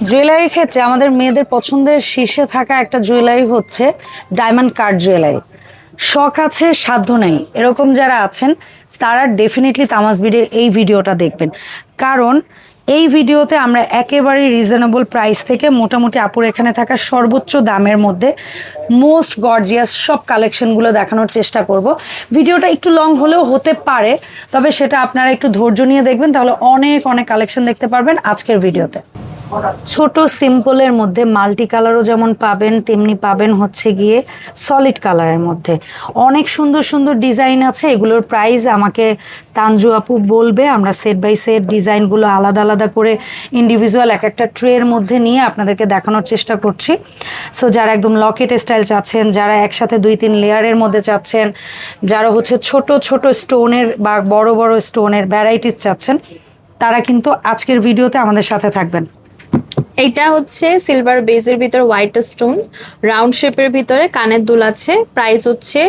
জুয়েলারির ক্ষেত্রে আমাদের মেয়েদের পছন্দের শীর্ষে থাকা একটা জুয়েলারি হচ্ছে ডায়মন্ড কাট জুয়েলারি। শখ আছে সাধ্য নেই এরকম যারা আছেন তারা ডেফিনেটলি তামাজ বিডির এই ভিডিওটা দেখবেন, কারণ এই ভিডিওতে আমরা একেবারে রিজনেবল প্রাইস থেকে মোটামুটি আপুর এখানে থাকা সর্বোচ্চ দামের মধ্যে মোস্ট গর্জিয়াস সব কালেকশনগুলো দেখানোর চেষ্টা করব। ভিডিওটা একটু লং হলেও হতে পারে, তবে সেটা আপনারা একটু ধৈর্য নিয়ে দেখবেন, তাহলে অনেক অনেক কালেকশন দেখতে পারবেন আজকের ভিডিওতে। ছোট সিম্পলের মধ্যে মাল্টি কালারও যেমন পাবেন, তেমনি পাবেন হচ্ছে গিয়ে সলিড কালারের মধ্যে অনেক সুন্দর সুন্দর ডিজাইন আছে। এগুলোর প্রাইস আমাকে তানজু আপু বলবে, আমরা সেট বাই সেট ডিজাইনগুলো আলাদা আলাদা করে ইন্ডিভিজুয়াল এক একটা ট্রের মধ্যে নিয়ে আপনাদেরকে দেখানোর চেষ্টা করছি। সো যারা একদম লকেট স্টাইল চাচ্ছেন, যারা একসাথে 2-3 লেয়ারের মধ্যে চাচ্ছেন, যারা হচ্ছে ছোট ছোট স্টোনের বা বড় বড় স্টোনের ভ্যারাইটিস চাচ্ছেন, তারা কিন্তু আজকের ভিডিওতে আমাদের সাথে থাকবেন। এটা হচ্ছে সিলভার বেজের ভিতর হোয়াইট স্টোন রাউন্ড শেপের ভিতরে কানের দুল আছে, প্রাইস হচ্ছে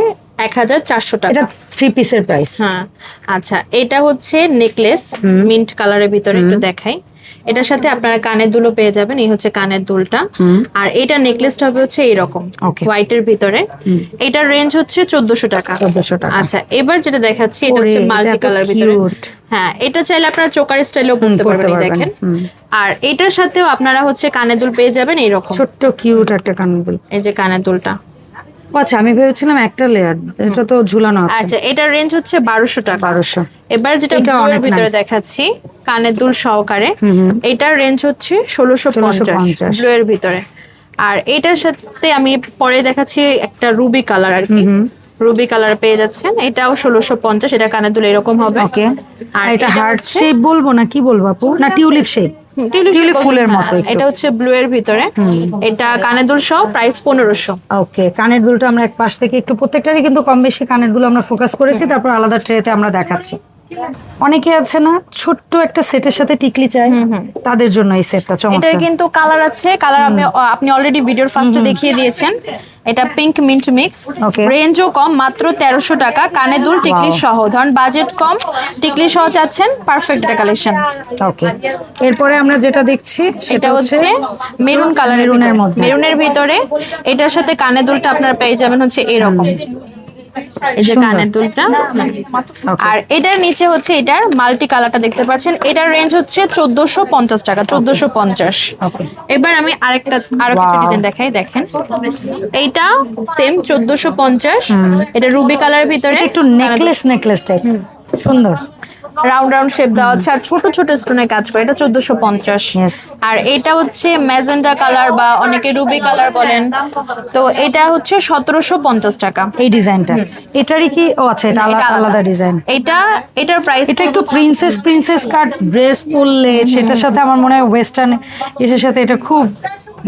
1400 টাকা। এটা 3 পিসের প্রাইস। হ্যাঁ আচ্ছা, এটা হচ্ছে নেকলেস মিন্ট কালারের ভিতরে, একটু দেখাই। এটার সাথে আপনারা কানের দুলও পেয়ে যাবেন, এই হচ্ছে কানের দুলটা। আর এটা নেকলেসটা হবে হচ্ছে এইরকম হোয়াইটের ভিতরে। এটার রেঞ্জ হচ্ছে 1400 টাকা। 1400 টাকা। আচ্ছা, এবার যেটা দেখাচ্ছি এটা হচ্ছে মাল্টি কালার ভিতরে। হ্যাঁ, এটা চাইলে আপনারা চোকার স্টাইলেও পরতে পারবেন, দেখেন। আর এটার সাথেও আপনারা হচ্ছে কানের দুল পেয়ে যাবেন এইরকম ছোট্ট কিউট একটা কানের দুল। এই যে কানের দুলটা। আচ্ছা, আমি ভেবেছিলাম একটা লেয়ার, এটা তো ঝুলানো আছে। আচ্ছা, এটার রেঞ্জ হচ্ছে 1200 টাকা। 1200। এবার যেটা অনেক ভিতরে দেখাচ্ছি কানের দুল সহকারে, এটার রেঞ্জ হচ্ছে 1650 ব্লু এর ভিতরে। আর এটার সাথে আমি পরে দেখাচ্ছি একটা রুবি কালার, আর কি রুবি কালার পেয়ে যাচ্ছেন, এটাও 1650। এটা কানের দুল এরকম হবে। ওকে, আর এটা হার্ট শেপ বলবো না কি বলবো আপু, না টিউলিপ শেপ? টিউলিপ ফুলের মতো। এটা হচ্ছে ব্লু এর ভিতরে, এটা কানের দুল সহ প্রাইস 1500। ওকে, কানের দুলটা আমরা এক পাশ থেকে একটু, প্রত্যেকটারই কিন্তু কম বেশি কানের দুল আমরা ফোকাস করেছি, তারপর আলাদা ট্রেতে আমরা দেখাচ্ছি। অনেকে আছে না ছোট্ট একটা সেটের সাথে টিকলি চায়, তাদের জন্য এই সেটটা চমৎকার। এটার কিন্তু কালার আছে, কালার আপনি অলরেডি ভিডিওর ফার্স্টে দেখিয়ে দিয়েছেন। এটা পিঙ্ক মিন্ট মিক্স, রেঞ্জও কম, মাত্র 1300 টাকা। কানে দুল টিকলি সহ, ধরুন বাজেট কম, টিকলি সহ চাচ্ছেন, পারফেক্ট একটা কালেকশন। ওকে, এরপরে আমরা যেটা দেখছি সেটা হচ্ছে মেরুন কালারের মধ্যে, মেরুনের ভিতরে। এটার সাথে কানে দুলটা আপনারা পেয়ে যাবেন হচ্ছে এরকম, এই যে কানের দুলটা। আর এটার নিচে হচ্ছে এটার মাল্টি কালারটা দেখতে পাচ্ছেন, এটার রেঞ্জ হচ্ছে 1450 টাকা। 1450। এবার আমি আরো কিছু ডিজাইন দেখাই, দেখেন। এইটা সেম 1450। এটা রুবি কালারের ভিতরে একটু নেকলেস টাইপ, সুন্দর রাউন্ড রাউন্ড শেপ দেওয়া আছে, আর ছোট ছোট স্টোনের কাজ করে। এটা 1450। আর এটা হচ্ছে ম্যাজেন্টা কালার বা অনেকে রুবি কালার বলেন, তো এটা হচ্ছে 1750 টাকা এই ডিজাইনটা। এটারই কি? ও আচ্ছা, এটা আলাদা ডিজাইন। এটার প্রাইস এটা একটু প্রিন্সেস কাট ড্রেস পরলে সেটার সাথে আমার মনে হয় ওয়েস্টার্ন এর সাথে এটা খুব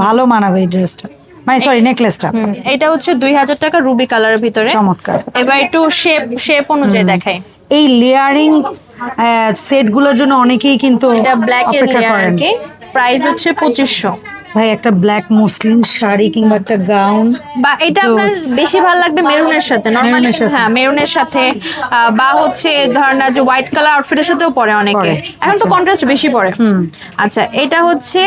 ভালো মানাবে এই ড্রেসটা, মানে সরি নেকলেসটা। এটা হচ্ছে 2000 টাকা রুবি কালারের ভিতরে, চমৎকার। এবার একটু শেপ অনুযায়ী দেখাই। এই লেয়ারিং সেটগুলোর জন্য অনেকেই কিন্তু এটা ব্ল্যাক এর লেয়ার, প্রাইস হচ্ছে 2500। ভাই, একটা ব্ল্যাক মসলিন শাড়ি কিংবা একটা গাউন, বা এটা আপনার বেশি ভালো লাগবে মেরুনের সাথে, নরমালি হ্যাঁ মেরুনের সাথে, বা হচ্ছে ধরেন না যে হোয়াইট কালার আউটফিটের সাথেও পরে অনেকে, এখন তো কন্ট্রাস্ট বেশি পরে। আচ্ছা, এটা হচ্ছে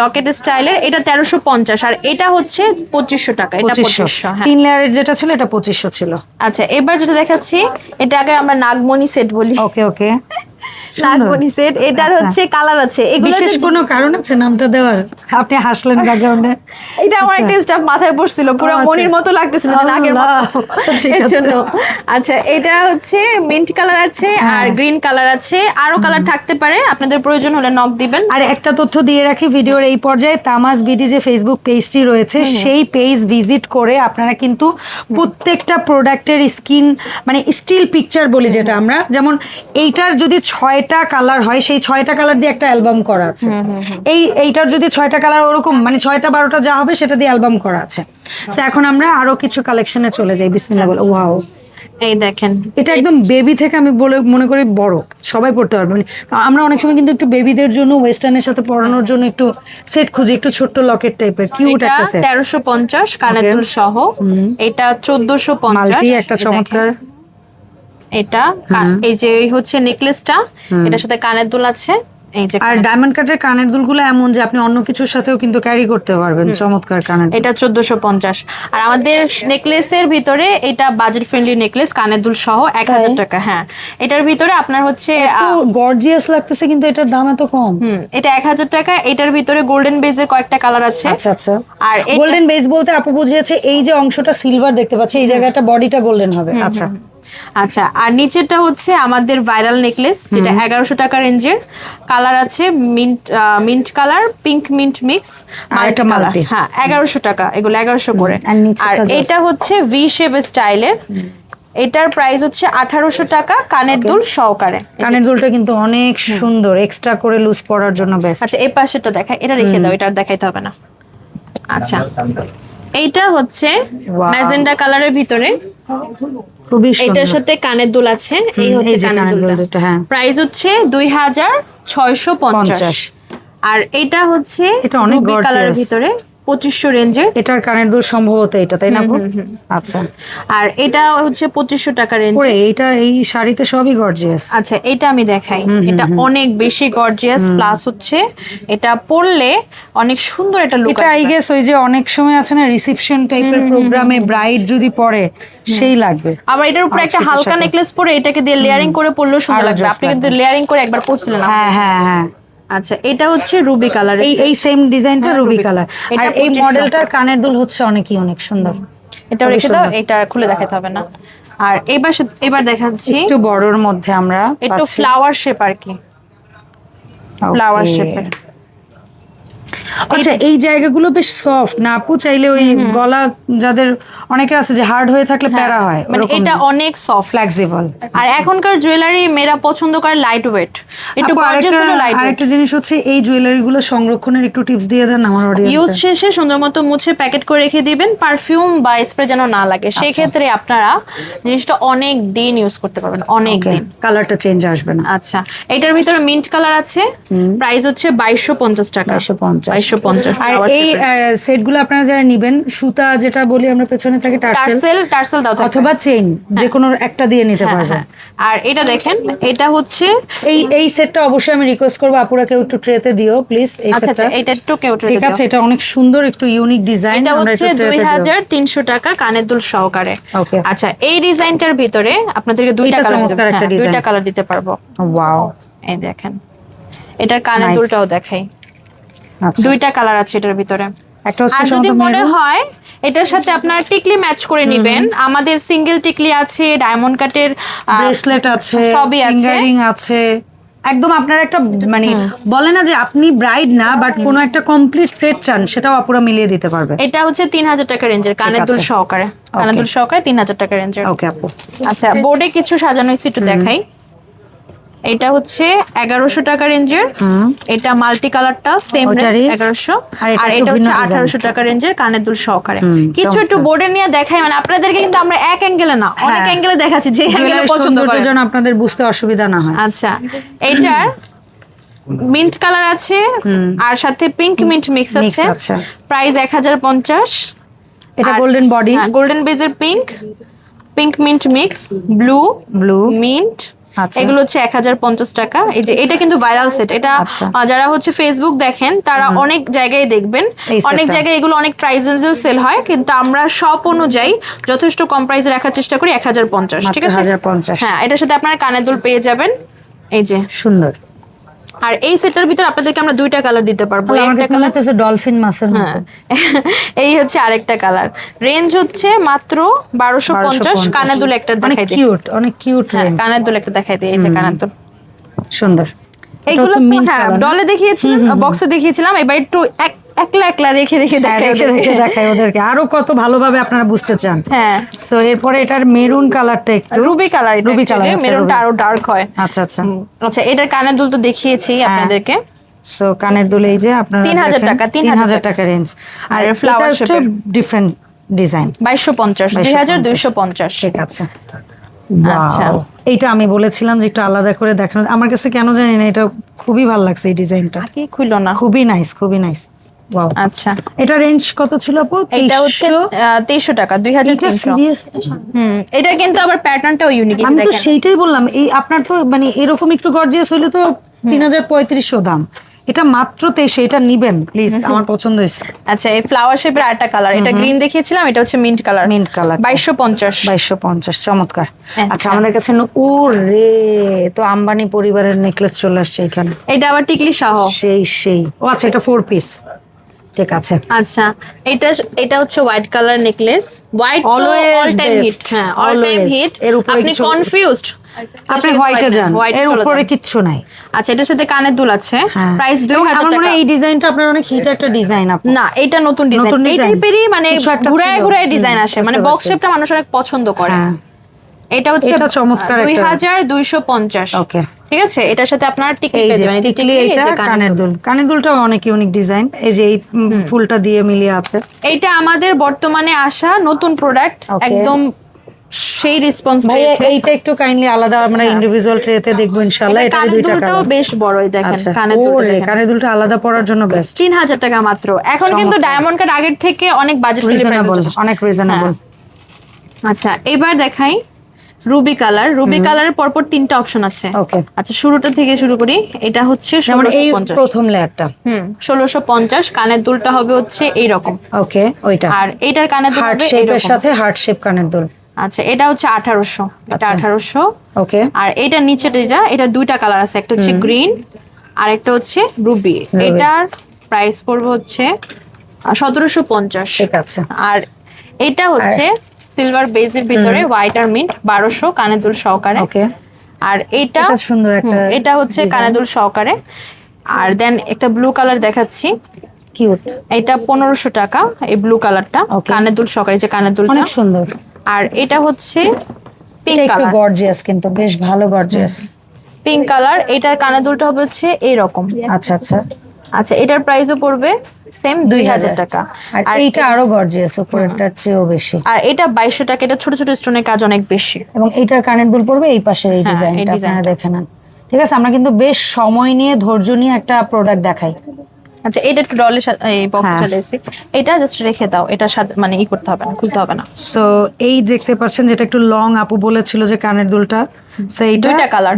লকেট স্টাইলের, এটা 1350। আর এটা হচ্ছে 2500 টাকা। এটা 2500। হ্যাঁ, 3 লেয়ারের যেটা ছিল এটা 2500 ছিল। আচ্ছা, এবার যেটা দেখাচ্ছি এটা আগে আমরা নাগমণি সেট বলি। ওকে, নাগমণি সেট। এটার হচ্ছে কালার আছে, এগুলো বিশেষ কোনো কারণ আছে নামটা দেওয়ার? আপনি হাসলেন ব্যাকগ্রাউন্ডে। এটা আমার একটা স্টাফ মাথায় পড়ছিল, পুরো মনির মতো লাগতেছিল, নাগের মতো। আচ্ছা, এটা হচ্ছে মিন্ট কালার আছে আর গ্রিন কালার আছে, আরো কালার থাকতে পারে, আপনাদের প্রয়োজন হলে নক দিবেন। আর একটা তথ্য দিয়ে রাখি ভিডিওর এই পর্যায়ে, তামাজ বিডি যে ফেসবুক পেজটি রয়েছে সেই পেজ ভিজিট করে আপনারা কিন্তু প্রত্যেকটা প্রোডাক্টের স্কিন মানে স্টিল পিকচার বলি যেটা আমরা, যেমন এইটার যদি 6টা কালার হয়, সেই 6টা কালার দিয়ে একটা অ্যালবাম করা আছে। এইটার যদি 6টা কালার ওরকম মানে 6টা 12টা যা হবে সেটা দিয়ে অ্যালবাম করা আছে। তো এখন আমরা আরো কিছু কালেকশনে চলে যাই। বিসমিল্লাহ বলে। ওয়াও, এই দেখেন, এটা একদম বেবি থেকে আমি মনে করি বড় সবাই পড়তে পারবে। মানে আমরা অনেক সময় কিন্তু একটু বেবিদের জন্য ওয়েস্টার্নের সাথে পরানোর জন্য একটু সেট খুঁজি, একটু ছোট্ট লকেট টাইপের কিউট একটা সেট। 1350 কানের দুল সহ। এটা 1450। মাল্টি একটা চমৎকার। এটা এই যে হচ্ছে নেকলেসটা, এটার সাথে কানের দুল আছে, এই যে আর ডায়মন্ড কাটের কানের দুলগুলো এমন যে আপনি অন্য কিছুর সাথেও কিন্তু ক্যারি করতে পারবেন, চমৎকার কানের দুল। এটা 1450। আর আমাদের নেকলেসের ভিতরে এটা বাজেট ফ্রেন্ডলি নেকলেস, কানের দুল সহ 1000 টাকা। হ্যাঁ, এটার ভিতরে আপনার হচ্ছে গর্জিয়াস লাগতেছে, কিন্তু এটার দাম এত কম। এটা 1000 টাকা। এটার ভিতরে গোল্ডেন বেজের কয়েকটা কালার আছে। আচ্ছা আচ্ছা। আর গোল্ডেন বেজ বলতে আপু বুঝিয়েছে এই যে অংশটা সিলভার দেখতে পাচ্ছি, এই জায়গাটা বডিটা গোল্ডেন হবে। আচ্ছা আচ্ছা। আর নিচেরটা হচ্ছে আমাদের ভাইরাল নেকলেস, যেটা 1100 টাকা রেঞ্জের। কালার আছে mint colour, pink mint mix, multi colour. হ্যাঁ, 1100 টাকা, এগুলো 1100 করে। আর এটা হচ্ছে ভি শেপ স্টাইলের, এটার প্রাইস হচ্ছে 1800 টাকা কানের দুল সহকারে। কানের দুলটা কিন্তু অনেক সুন্দর, এক্সট্রা করে লুজ পরার জন্য বেস্ট। আচ্ছা, এই পাশেরটা দেখাই, এটা রেখে দাও, এটা আর দেখাইতে হবে না। আচ্ছা, এইটা হচ্ছে ম্যাজেন্ডা কালারের ভিতরে, খুবই সুন্দর। এটার সাথে কানের দুল আছে। এই হচ্ছে কানের দুলটা, প্রাইস হচ্ছে 2650। আর এটা হচ্ছে এটা অনেক রুবি কালারের ভিতরে 2500 রেঞ্জের। এটার কানের দুল সম্ভবত এটা, তাই না আপু? আচ্ছা। আর এটা হচ্ছে 2500 টাকা রেঞ্জ। এটা এই শাড়িতে সবই গর্জিয়াস। আচ্ছা, এটা আমি দেখাই, এটা অনেক বেশি গর্জিয়াস, প্লাস হচ্ছে এটা পরলে অনেক সুন্দর একটা লুক। এটা আই গেস ওই যে অনেক সময় আছে না রিসেপশন টাইপের প্রোগ্রামে ব্রাইড যদি পরে সেই লাগবে। আবার এটার উপরে একটা হালকা নেকলেস পরে এটাকে দিয়ে লেয়ারিং করে পরলেও সুন্দর লাগবে। আপনি কিন্তু লেয়ারিং করে একবার পরছিলেন। হ্যাঁ হ্যাঁ হ্যাঁ। আচ্ছা, এটা হচ্ছে রুবি কালার, এই সেম ডিজাইনটা রুবি কালার। আর এই মডেলটার কানের দুল হচ্ছে অনেক সুন্দর। এটা রেখে দাও, এটা খুলে দেখাতে হবে না। আর এবার দেখাচ্ছি একটু বড়র মধ্যে আমরা একটু ফ্লাওয়ার শেপ আর কি, ফ্লাওয়ার শেপের। আচ্ছা, এই জায়গাগুলো বেশ সফট না আপু? চাইলে ওই গলা যাদের অনেকের আছে যে হার্ড হয়ে থাকলে প্যারা হয়, মানে এটা অনেক সফট ফ্লেক্সিবল। আর এখনকার জুয়েলারি মেয়েরা পছন্দ করে লাইট ওয়েট, একটু গর্জিয়াস হলো লাইট ওয়েট। আরেকটা জিনিস হচ্ছে এই জুয়েলারি গুলো সংরক্ষণের একটু টিপস দিয়ে দেন আমার অডিয়েন্স। ইউজ শেষে সুন্দর মতো মুছে প্যাকেট করে রেখে দিবেন, পারফিউম বা স্প্রে যেন না লাগে। সেই ক্ষেত্রে আপনারা জিনিসটা অনেক দিন ইউজ করতে পারবেন, অনেক দিন, কালারটা চেঞ্জ আসবে না। আচ্ছা, এটার ভিতরে মিন্ট কালার আছে, প্রাইস হচ্ছে 2250 টাকা। 2250। আর এই সেটগুলো আপনারা যারা নেবেন, সুতা যেটা বলি আমরা পেছনে থাকে টার্সেল দাও অথবা চেইন, যে কোনো একটা দিয়ে নিতে পারবেন। আর এটা দেখেন, এটা হচ্ছে এই সেটটা অবশ্যই আমি রিকোয়েস্ট করব আপুরা কেউ একটু ট্রেতে দিও প্লিজ। এই সেটটা এটা একটু কেউ ট্রেতে ঠিক আছে, এটা অনেক সুন্দর, একটু ইউনিক ডিজাইন। এটা হচ্ছে 2300 টাকা কানের দুল সহকারে। আচ্ছা, এই ডিজাইনটার ভিতরে আপনাদেরকে দুইটা কালার দিতে পারবো। ওয়াও, এই দেখেন, এটার কানের দুলটাও দেখাই। দুইটা কালার আছে এটার ভিতরে। আর যদি মনে হয় এটার সাথে আপনার টিকলি ম্যাচ করে নেবেন, আমাদের সিঙ্গেল টিকলি আছে, ডায়মন্ড কাটের ব্রেসলেট আছে, সবই আছে, রিং আছে। একদম আপনার একটা মানে বলে না যে আপনি ব্রাইড না বাট কোনো একটা কমপ্লিট সেট চান, সেটাও আপুরা মিলিয়ে দিতে পারবে। এটা হচ্ছে 3000 টাকা রেঞ্জের কানের দুল সহকারে, কানের দুল সহকারে 3000 টাকা রেঞ্জের। ওকে আপু। আচ্ছা, বোর্ডে কিছু সাজানো হয়েছে, একটু দেখাই। এটা হচ্ছে 1100 টাকা রেঞ্জের, এটা মাল্টি কালারটা সেম রেঞ্জ 1100। আর এটা হচ্ছে 1800 টাকা রেঞ্জের কানের দুল সহকারে। কিছু একটু বোর্ডে নিয়ে দেখাই, মানে আপনাদেরকে কিন্তু আমরা এক অ্যাঙ্গেলে না, অনেক অ্যাঙ্গেলে দেখাচ্ছি, যে অ্যাঙ্গেলে পছন্দ করেন যেন আপনাদের বুঝতে অসুবিধা না হয়। আচ্ছা, এইটার মিন্ট কালার আছে আর সাথে পিঙ্ক মিন্ট মিক্স আছে, প্রাইস 1050। এটা গোল্ডেন বডি, গোল্ডেন বেজের pink mint mix, blue mint, এগুলো হচ্ছে 1050 টাকা। এই যে এটা কিন্তু ভাইরাল সেট, এটা যারা হচ্ছে ফেসবুক দেখেন তারা অনেক জায়গায় দেখবেন, অনেক জায়গায় এগুলো অনেক প্রাইসেও সেল হয়, কিন্তু আমরা শপ অনুযায়ী যথেষ্ট কম প্রাইসে রাখার চেষ্টা করি, 1050। ঠিক আছে, 1050। হ্যাঁ, এটার সাথে আপনারা কানের দুল পেয়ে যাবেন, এই যে সুন্দর। আর এই সেটটার ভিতর আপনাদেরকে আমরা দুইটা কালার দিতে পারবো। একটা কালার হচ্ছে ডলফিন মাছের মতো, এই হচ্ছে আরেকটা কালার। রেঞ্জ হচ্ছে মাত্র 1250। কানের দুল একটা দেখাই দিই, অনেক কিউট রেঞ্জ। কানের দুল একটা দেখাই দিই, এই যে কানের দুল সুন্দর। এইগুলো ডলে দেখিয়েছিলাম, বক্সে দেখিয়েছিলাম, এবার একটু একলা রেখে দেখাই ওদেরকে, আরো কত ভালোভাবে আপনারা বুঝতে চান। হ্যাঁ, সো এরপরে এটার মেরুন কালারটা একটু রুবি কালার, মেরুনটা আরো ডার্ক হয়। আচ্ছা আচ্ছা আচ্ছা, এটার কানের দুল তো দেখিয়েছি আপনাদেরকে। সো কানের দুলে এই যে আপনারা 3000 টাকা, 3000 টাকা রেঞ্জ। আর ফ্লাওয়ার শেপের ডিফারেন্ট ডিজাইন 2250, 2250। ঠিক আছে। আচ্ছা, এইটা আমি বলেছিলাম যে একটু আলাদা করে দেখানো, আমার কাছে কেন জানি না এটা খুবই ভালো লাগছে, এই ডিজাইনটা কি খুইলো না, খুবই নাইস, খুবই নাইস। ওয়াও। আচ্ছা, এটা রেঞ্জ কত ছিল আপু? এটা হচ্ছে 2300 টাকা, 2300। এটা কিন্তু আবার প্যাটার্নটাও ইউনিক। আমি তো সেইটাই বললাম, এই আপনার তো মানে এরকম একটু গর্জিয়াস হইলে তো 3350 দাম, এটা মাত্র 2300, এটা নিবেন প্লিজ, আমার পছন্দ হয়েছে। আচ্ছা, এই ফ্লাওয়ার শেপের আরেকটা কালার, এটা গ্রিন দেখিয়েছিলাম, এটা হচ্ছে মিন্ট কালার। 2250। চমৎকার। আচ্ছা, আমাদের কাছে ওরে তো আম্বানি পরিবারের নেকলেস চলে আসছে এখানে, এটা আবার টিকলি সহ। সেই ও আচ্ছা, এটা 4 পিস, ঠিক আছে। আচ্ছা, এটা হচ্ছে white colour necklace, white all time hit. হ্যাঁ, অল টাইম হিট। আপনি কনফিউজড, আপনি হোয়াইটে যান, এর উপরে কিচ্ছু নাই। আচ্ছা, এটার সাথে কানের দুল আছে, প্রাইস 2000 টাকা। এই ডিজাইনটা আপনার অনেক হিট একটা ডিজাইন। না, এটা নতুন ডিজাইন, এই টাইপেরই মানে ঘুরায় ডিজাইন আসে, মানে বক্স শেপটা মানুষ অনেক পছন্দ করে। এটা হচ্ছে চমৎকার 2250। ওকে, ঠিক আছে। এটার সাথে আপনার টিকলি পেয়ে যাবেন, টিকলি, এটা কানের দুলটাও অনেক ইউনিক ডিজাইন, এই যে এই ফুলটা দিয়ে মিলিয়ে আছে। এটা আমাদের বর্তমানে আসা নতুন প্রোডাক্ট, একদম সেই রেসপন্স পেয়েছে। এইটা একটু কাইন্ডলি আলাদা, আমরা ইন্ডিভিজুয়াল ট্রেতে দেখবো ইনশাআল্লাহ। এটা কানের দুলটাও বেশ বড়, এই দেখেন কানের দুলটা, কানের দুলটা আলাদা পরার জন্য বেস্ট। 3000 টাকা মাত্র। এখন কিন্তু ডায়মন্ড কাট আগের থেকে অনেক বাজেট ফ্রেন্ডলি, অনেক রিজনেবল। আচ্ছা, এবার দেখাই রুবি কালার। রুবি কালারের পরপর 3টা অপশন আছে। ওকে, আচ্ছা, শুরুটা থেকে শুরু করি। এটা হচ্ছে 1650, প্রথম লেয়ারটা। 1650। কানের দুলটা হবে হচ্ছে এই রকম। ওকে, ওইটা। আর এটার কানের দুল হার্ট হবে শেপের সাথে হার্ট শেপ কানের দুল। আচ্ছা, এটা হচ্ছে 1800, এটা 1800। ওকে, আর এটা নিচে এটা দুইটা কালার আছে, একটা হচ্ছে গ্রিন আর একটা হচ্ছে রুবি। এটার প্রাইস পড়বে হচ্ছে 1750। ঠিক আছে। আর এটা হচ্ছে সিলভার বেজের ভিতরে হোয়াইট আর মিন্ট, 1200 কানের দুল সহকারে। ওকে, আর এটা সুন্দর একটা, এটা হচ্ছে কানের দুল সহকারে। আর দেন একটা ব্লু কালার দেখাচ্ছি, কিউট। এটা 1500 টাকা, এই ব্লু কালারটা কানের দুল সহকারে, যে কানের দুলটা অনেক সুন্দর। আর এটা হচ্ছে পিঙ্ক একটু কালার, গর্জিয়াস, কিন্তু বেশ ভালো গর্জিয়াস পিঙ্ক কালার। এটার কানের দুলটা হবে হচ্ছে এইরকম। আচ্ছা আচ্ছা আচ্ছা, এটার প্রাইসও পড়বে সেম 2000 টাকা। আর এইটা আরো গর্জিয়াস, উপরেরটার চেয়েও বেশি। আর এটা 2200 টাকা, এটা ছোট ছোট স্টোনের কাজ অনেক বেশি। এবং এইটার কানের দুল পড়বে এই পাশের এই ডিজাইনটা, আপনারা দেখে নেন। ঠিক আছে, আমরা কিন্তু বেশ সময় নিয়ে ধৈর্য নিয়ে একটা প্রোডাক্ট দেখাই। আচ্ছা, এটা একটু ডলের সাথে এই বক্সটা দিয়েছি, এটা জাস্ট রেখে দাও, এটার সাথে মানে ই করতে হবে না, খুলতে হবে না। সো এই দেখতে পাচ্ছেন যেটা একটু লং, আপু বলেছিল যে কানের দুলটা, সেই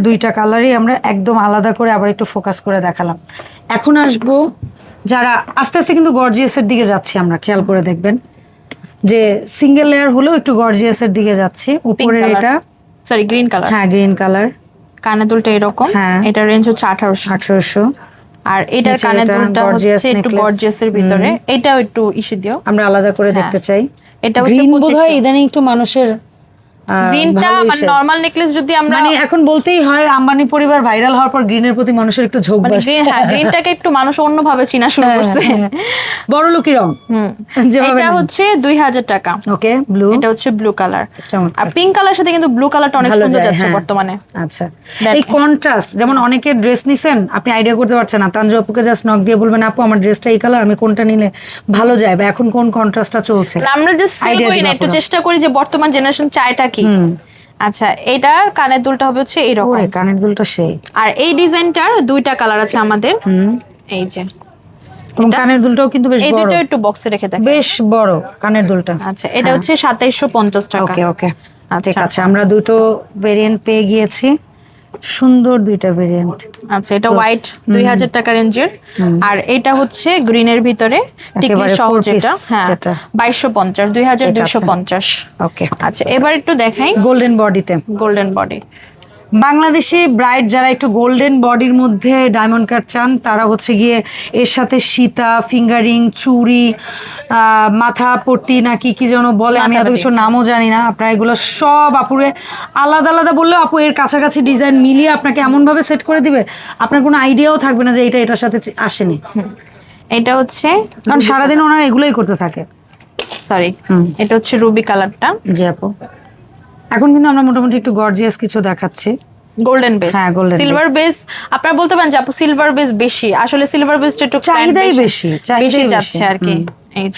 দুইটা কালারই আমরা একদম আলাদা করে আবার একটু ফোকাস করে দেখালাম। এখন আসবো যারা আস্তে আস্তে কিন্তু গর্জিয়াসের দিকে যাচ্ছি আমরা, খেয়াল করে দেখবেন যে সিঙ্গেল লেয়ার হলেও একটু গর্জিয়াসের দিকে যাচ্ছি। উপরে এটা সরি গ্রিন কালার, হ্যাঁ গ্রিন কালার, কানের দুলটা এরকম, এটা রেঞ্জ হচ্ছে 1800। আর এটার কানের দুলটা হচ্ছে একটু গর্জিয়াসের ভিতরে, এটাও একটু ইস্যু দিও, আমরা আলাদা করে দেখতে চাই। এটা হচ্ছে বোধহয় ইদানিং একটু মানুষের গ্রিনটা মানে নরমাল নেকলেস যদি আমরা মানে এখন বলতেই হয় আম্বানি পরিবার ভাইরাল হওয়ার পর গ্রিনের প্রতি মানুষের একটু ঝোঁক বাড়ছে। হ্যাঁ, গ্রিনটাকে একটু মানুষ অন্যভাবে চিনা শুরু করছে, বড় লোকি রং। এটা হচ্ছে 2000 টাকা। ওকে, ব্লু, এটা হচ্ছে ব্লু কালার। আর পিঙ্ক কালার সাথে কিন্তু ব্লু কালারটা অনেক সুন্দর যাচ্ছে বর্তমানে। আচ্ছা, এই কন্ট্রাস্ট, যেমন অনেকের ড্রেস নিছেন আপনি আইডিয়া করতে পারছেন না, তানজু আপুকে জাস্ট নক দিয়ে বলবেন আপু আমার ড্রেসটা এই কালার, আমি কোনটা নিলে ভালো যায়, বা এখন কোন কন্ট্রাস্টটা চলছে। আমরা জাস্ট সেল করি না, একটু চেষ্টা করি যে বর্তমান জেনারেশন চায়টা কি। আচ্ছা, এটার কানের দুলটা হবে হচ্ছে এরকম, কানের দুলটা সেই। আর এই ডিজাইনটার দুইটা কালার আছে আমাদের, এই যে কানের দুলটাও কিন্তু বেশ বড়, এই দুটো একটু বক্সে রেখে দেখ, বেশ বড় কানের দুলটা। আচ্ছা, এটা হচ্ছে 2750 টাকা। ওকে ওকে, ঠিক আছে, আমরা দুটো ভেরিয়েন্ট পেয়ে গিয়েছি, সুন্দর দুইটা ভেরিয়েন্ট। আচ্ছা, এটা হোয়াইট 2000 টাকা রেঞ্জের, আর এটা হচ্ছে গ্রিনের ভিতরে টিকলি সহ যেটা, হ্যাঁ 2250, 2250। ওকে, আচ্ছা, এবার একটু দেখাই গোল্ডেন বডিতে, গোল্ডেন বডি। বাংলাদেশি ব্রাইড যারা একটু গোল্ডেন বডির মধ্যে ডায়মন্ড কাট চান, তারা হচ্ছে গিয়ে এর সাথে সীতা, ফিঙ্গারিং, চুড়ি, মাথা পট্টি না কি কি যেন বলে, আমি এত কিছু নামও জানি না। আপনারা এগুলো সব আপুরে আলাদা আলাদা বললেও আপু এর কাছাকাছি ডিজাইন মিলিয়ে আপনাকে এমনভাবে সেট করে দিবে, আপনার কোনো আইডিয়াও থাকবে না যে এটা এটার সাথে আসেনি। এটা হচ্ছে কারণ সারাদিন ওনারা এগুলোই করতে থাকে। সরি, এটা হচ্ছে রুবি কালারটা। জি আপু, এখন কিন্তু আমরা মোটামুটি একটু গর্জিয়াস কিছু দেখাচ্ছি। গোল্ডেন বেস, হ্যাঁ গোল্ডেন, সিলভার বেস। আপনারা বলতে পারেন যে আপু সিলভার বেস বেশি, আসলে সিলভার বেসটা একটু চাহিদাই বেশি যাচ্ছে আর কি।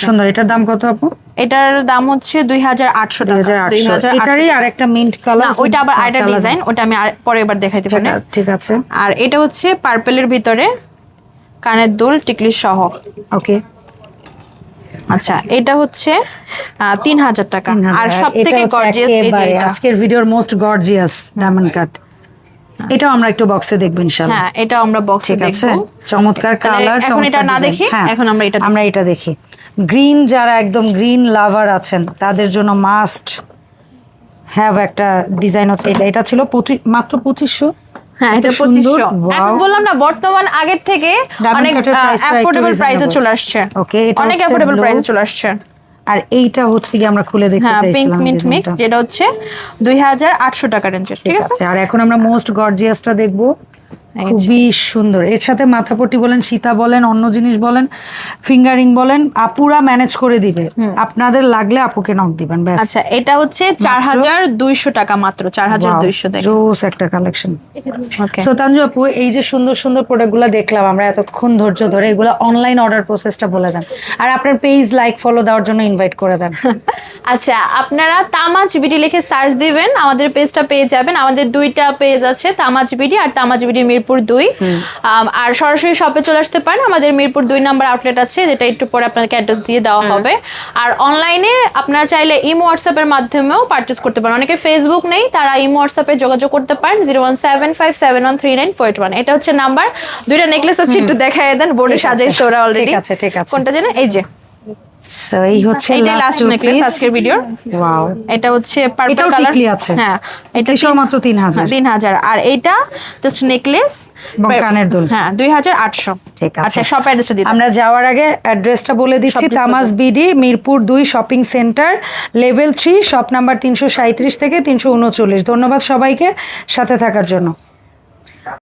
সুন্দর, এটার দাম কত আপু? এটার দাম হচ্ছে 2800 টাকা। 2800, এটারই আরেকটা মিন্ট কালার, ওইটা আবার আরেকটা ডিজাইন, ওটা আমি পরে এবার দেখাইতে পারি। ঠিক আছে। আর এটা হচ্ছে পার্পলের ভিতরে কানের দুল টিকলি সহ। ওকে, আচ্ছা, এটা হচ্ছে 3000 টাকা। আর সবথেকে গর্জিয়াস এই যে আজকের ভিডিওর মোস্ট গর্জিয়াস ডায়মন্ড কাট, এটাও আমরা একটু বক্সে দেখব ইনশাআল্লাহ। হ্যাঁ, এটাও আমরা বক্সে ঠিক আছে, দেখব। চমৎকার কালার। এখন এটা না দেখি, এখন আমরা এটা দেখি। গ্রিন, যারা একদম গ্রিন লাভার আছেন তাদের জন্য মাস্ট হ্যাভ একটা ডিজাইন হচ্ছে এটা। এটা ছিল মাত্র 2500। হ্যাঁ, এটা 2500। এখন বললাম না, বর্তমান আগের থেকে অনেক অ্যাফোর্ডেবল প্রাইসে চলে আসছে। ওকে, এটা অনেক অ্যাফোর্ডেবল প্রাইসে চলে আসছে। আর এইটা হচ্ছে কি আমরা খুলে দেখতে চাইছিলাম, পিঙ্ক মিন্ট মিক্স, যেটা হচ্ছে 2800 টাকা রেঞ্জের। ঠিক আছে, আর এখন আমরা মোস্ট গর্জিয়াসটা দেখবো। খুবই সুন্দর। এর সাথে মাথাপট্টি বলেন, সীতা বলেন, অন্য জিনিস বলেন, ফিঙ্গারিং বলেন, আপুরা ম্যানেজ করে দিবে। আপনাদের লাগলে আপুকে নক দিবেন ব্যাস। আচ্ছা, এটা হচ্ছে 4200 টাকা মাত্র। 4200 টাকা, জোস একটা কালেকশন। ওকে, সো তানজু আপু, এই যে সুন্দর সুন্দর প্রোডাক্টগুলো দেখলাম আমরা এতক্ষণ ধৈর্য ধরে, এগুলো অনলাইন অর্ডার প্রসেসটা বলে দেন, আর আপনার পেজ লাইক ফলো দেওয়ার জন্য ইনভাইট করে দেন। আচ্ছা, আপনারা তামাজ বিডি লিখে সার্চ দিবেন, আমাদের পেজটা পেয়ে যাবেন। আমাদের দুইটা পেজ আছে, তামাজ বিডি আর তামাজ বিডি মিরপুর 2। আর সরাসরি শপে চলে আসতে পারেন, আমাদের মিরপুর 2 নাম্বার আউটলেট আছে, যেটা একটু পরে আপনাকে অ্যাড্রেস দিয়ে দেওয়া হবে। আর অনলাইনে আপনারা চাইলে ইমো হোয়াটসঅ্যাপের মাধ্যমেও পারচেজ করতে পারেন। অনেকে ফেসবুক নেই, তারা ইমো হোয়াটসঅ্যাপে যোগাযোগ করতে পারেন 01757139481। এটা হচ্ছে নাম্বার। দুইটা নেকলেস আছে, একটু দেখায় দেন, বোর্ডে সাজাইছে ওরা অলরেডি। ঠিক আছে। কোনটা জানেন? এই যে সো এই হচ্ছে লাস্ট নেকলেস আজকের ভিডিওর। ওয়াও, এটা হচ্ছে পার্পল কালার। হ্যাঁ, এটা মাত্র 3000। আর এটা জাস্ট নেকলেস এবং কানের দুল। হ্যাঁ, 2800। ঠিক আছে। আচ্ছা, শপ অ্যাড্রেসটা দিই। আমরা যাওয়ার আগে অ্যাড্রেসটা বলে দিচ্ছি। তামাজ BD Mirpur 2 shopping centre, level 3, shop number 337 থেকে 339। ধন্যবাদ সবাইকে সাথে থাকার জন্য।